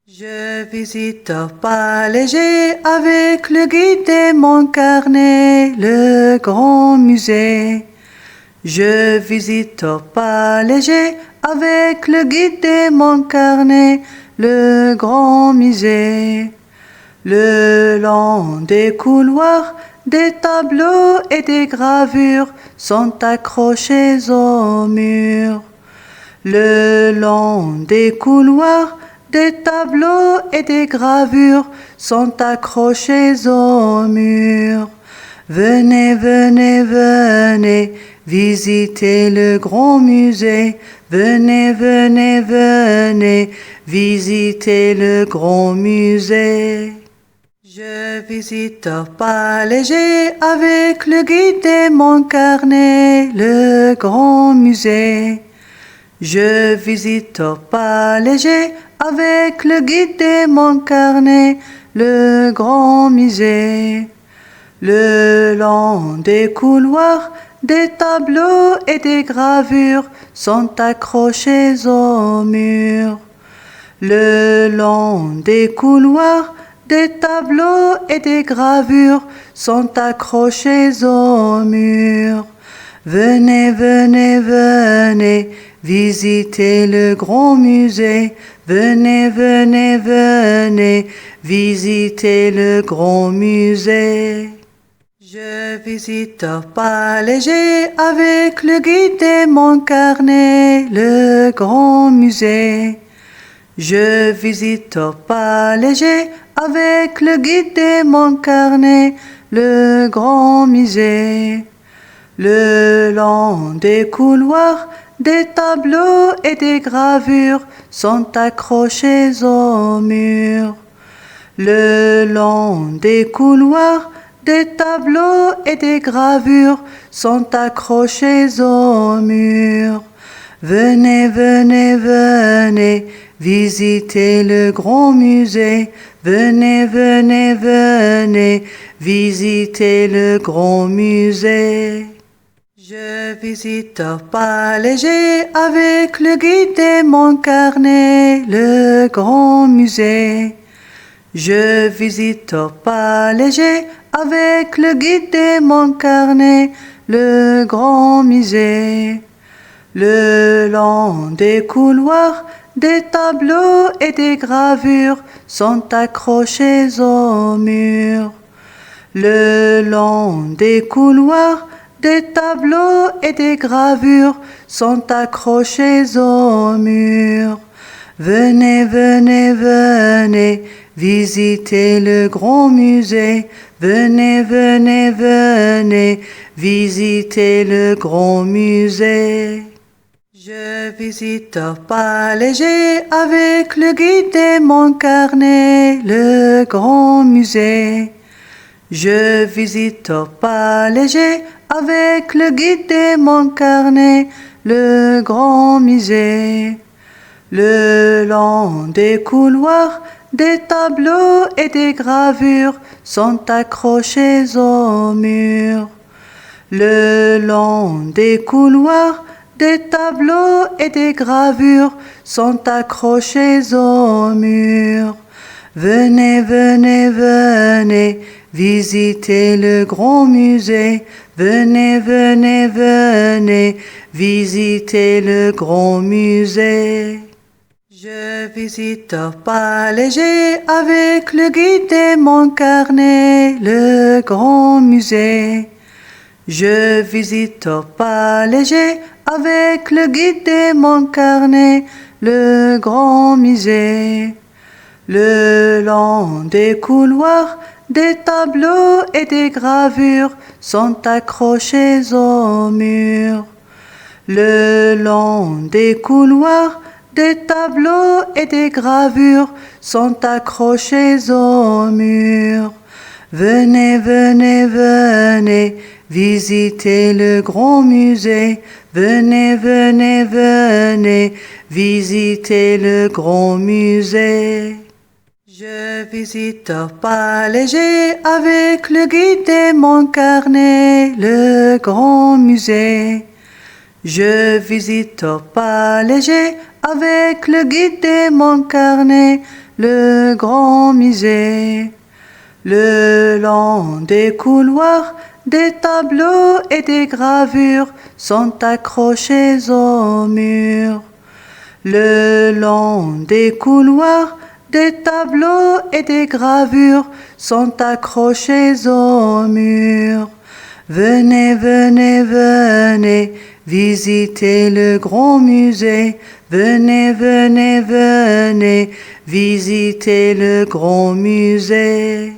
Je visite au pas léger avec le guide et mon carnet, le grand musée. Je visite au pas léger avec le guide et mon carnet, le grand musée. Le long des couloirs, des tableaux et des gravures sont accrochés au mur. Le long des couloirs, des tableaux et des gravures sont accrochés au mur. Venez, venez, venez, visitez le grand musée. Venez, venez, venez, visitez le grand musée. Je visite au pas léger avec le guide et mon carnet, le grand musée. Je visite au pas léger avec le guide et mon carnet, le grand musée. Le long des couloirs, des tableaux et des gravures sont accrochés au mur. Le long des couloirs, des tableaux et des gravures sont accrochés au mur. Venez, venez, venez, visitez le grand musée. Venez, venez, venez, visitez le grand musée. Je visite au pas léger avec le guide et mon carnet, le grand musée. Je visite au pas léger avec le guide et mon carnet, le grand musée. Le long des couloirs, des tableaux et des gravures sont accrochés au mur. Le long des couloirs, des tableaux et des gravures sont accrochés au mur. Venez, venez, venez, visitez le grand musée. Venez, venez, venez, visitez le grand musée. Je visite au pas léger avec le guide et mon carnet, le grand musée. Je visite au pas léger avec le guide et mon carnet, le grand musée. Le long des couloirs, des tableaux et des gravures sont accrochés au mur. Le long des couloirs, des tableaux et des gravures sont accrochés au mur. Venez, venez, venez, visitez le grand musée. Venez, venez, venez, visitez le grand musée. Je visite au pas léger avec le guide et mon carnet, le grand musée. Je visite au pas léger avec le guide et mon carnet, le grand musée. Le long des couloirs, des tableaux et des gravures sont accrochés au mur. Le long des couloirs, des tableaux et des gravures sont accrochés au mur. Venez, venez, venez, visitez le grand musée. Venez, venez, venez, visitez le grand musée. Je visite au pas léger avec le guide et mon carnet, le grand musée. Je visite au pas léger avec le guide et mon carnet, le grand musée. Le long des couloirs, des tableaux et des gravures sont accrochés au mur. Le long des couloirs, des tableaux et des gravures sont accrochés au mur. Venez, venez, venez, visitez le grand musée. Venez, venez, venez, visitez le grand musée. Je visite au pas léger avec le guide et mon carnet, le grand musée. Je visite au pas léger avec le guide et mon carnet, le grand musée. Le long des couloirs, des tableaux et des gravures sont accrochés au mur. Le long des couloirs, des tableaux et des gravures sont accrochés au mur. Venez, venez, venez, visitez le grand musée. Venez, venez, venez, visitez le grand musée.